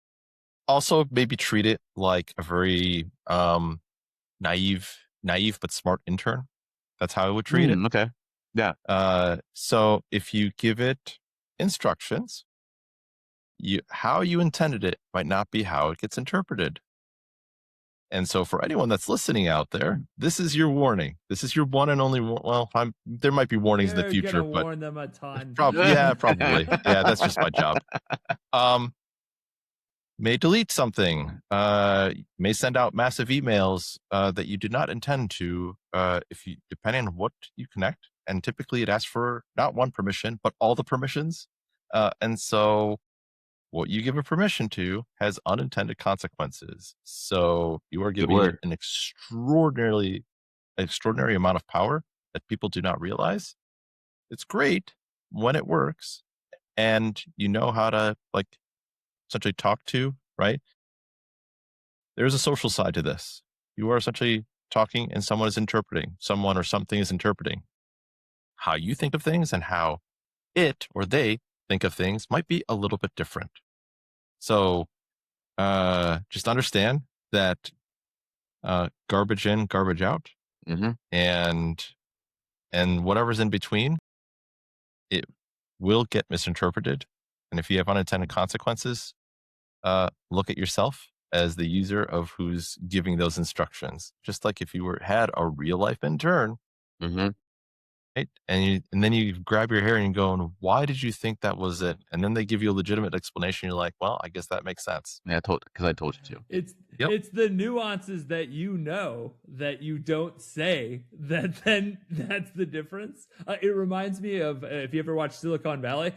also maybe treat it like a very naive but smart intern. That's how I would treat it. Okay. Yeah. So if you give it instructions, how you intended it might not be how it gets interpreted. And so for anyone that's listening out there, this is your warning. This is your one and only. Well, there might be warnings in the future, but warn them a ton. Probably. Yeah, that's just my job. May delete something. May send out massive emails that you did not intend to. Depending on what you connect, and typically it asks for not one permission but all the permissions. And so what you give a permission to has unintended consequences. So you are giving it an extraordinary amount of power that people do not realize. It's great when it works and you know how to essentially talk to, right? There's a social side to this. You are essentially talking and someone is interpreting. Someone or something is interpreting. How you think of things and how it or they think of things might be a little bit different. So just understand that garbage in, garbage out, and whatever's in between, it will get misinterpreted. And if you have unintended consequences, look at yourself as the user of who's giving those instructions. Just like if you had a real life intern Mm-hmm. right? And then you grab your hair and you go, and why did you think that was it? And then they give you a legitimate explanation. You're like, well, I guess that makes sense. Yeah, because I told you to. Yep. It's the nuances that that you don't say that then that's the difference. It reminds me of if you ever watch Silicon Valley,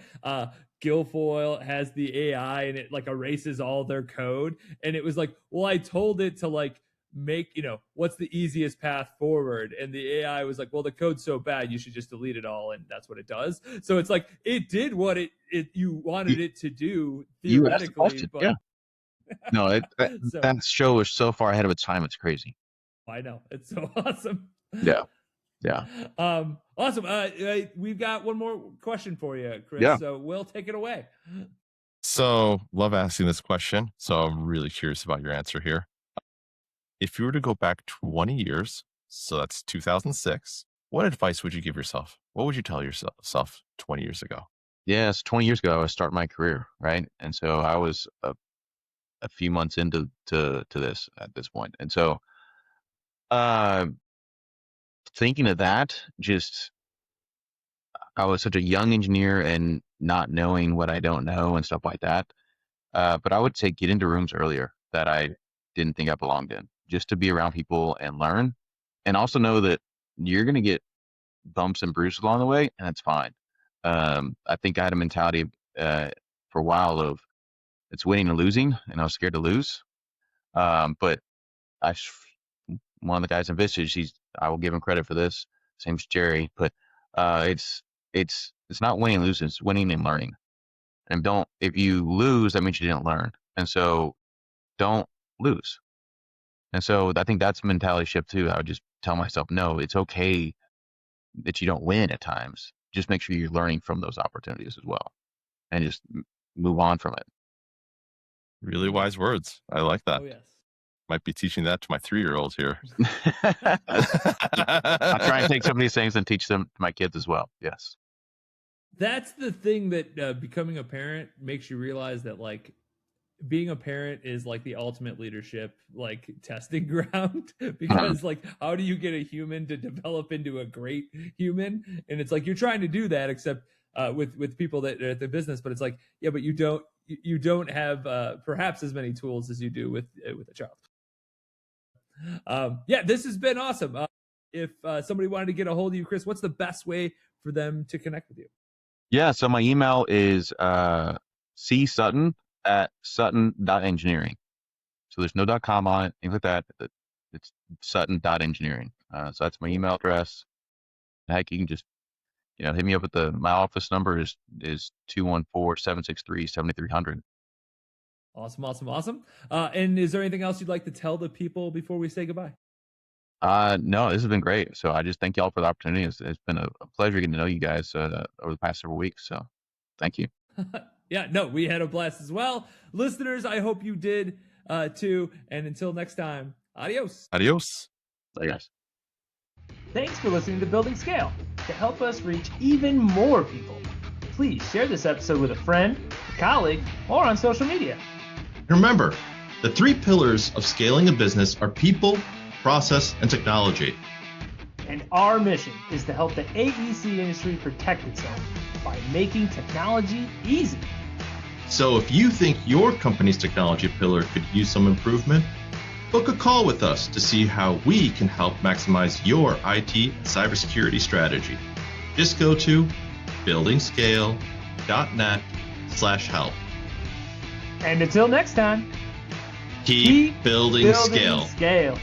Guilfoyle has the AI and it like erases all their code. And it was like, well, I told it to like make, what's the easiest path forward? And the AI was like, well, the code's so bad, you should just delete it all. And that's what it does. So it's like, it did what you wanted it to do You asked the theoretically, question. but Yeah. No, So- that show is so far ahead of its time. It's crazy. I know. It's so awesome. Yeah. Yeah. Awesome. We've got one more question for you, Chris. Yeah. So we'll take it away. So love asking this question. So I'm really curious about your answer here. If you were to go back 20 years, so that's 2006, what advice would you give yourself? What would you tell yourself 20 years ago? Yes. 20 years ago, I was starting my career. Right. And so I was a few months into this at this point. And so, thinking of that, I was such a young engineer and not knowing what I don't know and stuff like that. But I would say get into rooms earlier that I didn't think I belonged in, just to be around people and learn, and also know that you're going to get bumps and bruises along the way, and that's fine. I think I had a mentality for a while of it's winning or losing, and I was scared to lose. But one of the guys in Vistage, I will give him credit for this. Same as Jerry, but it's not winning and losing, it's winning and learning. And if you lose, that means you didn't learn. And so don't lose. And so I think that's a mentality shift too. I would just tell myself, no, it's okay that you don't win at times. Just make sure you're learning from those opportunities as well, and just move on from it. Really wise words. I like that. Oh, yes. Might be teaching that to my 3-year-old here. I try and take some of these things and teach them to my kids as well. Yes. That's the thing that becoming a parent makes you realize that like being a parent is like the ultimate leadership like testing ground because like how do you get a human to develop into a great human? And it's like you're trying to do that except with people that are at the business, but it's like, yeah, but you don't have perhaps as many tools as you do with a child. Yeah, this has been awesome. If somebody wanted to get a hold of you, Chris, what's the best way for them to connect with you? Yeah. So my email is csutton@sutton.engineering. So there's no .com on it, things like that. It's sutton.engineering. So that's my email address. Heck, you can just hit me up at my office number is 214-763-7300. Awesome. And is there anything else you'd like to tell the people before we say goodbye? No, this has been great. So I just thank y'all for the opportunity. It's been a pleasure getting to know you guys over the past several weeks. So thank you. Yeah, no, we had a blast as well. Listeners, I hope you did too. And until next time, adios. Adios. Bye, guys. Thanks for listening to Building Scale. To help us reach even more people, please share this episode with a friend, a colleague, or on social media. Remember, the 3 pillars of scaling a business are people, process, and technology. And our mission is to help the AEC industry protect itself by making technology easy. So if you think your company's technology pillar could use some improvement, book a call with us to see how we can help maximize your IT and cybersecurity strategy. Just go to buildingscale.net/help. And until next time, Keep building scale. scale.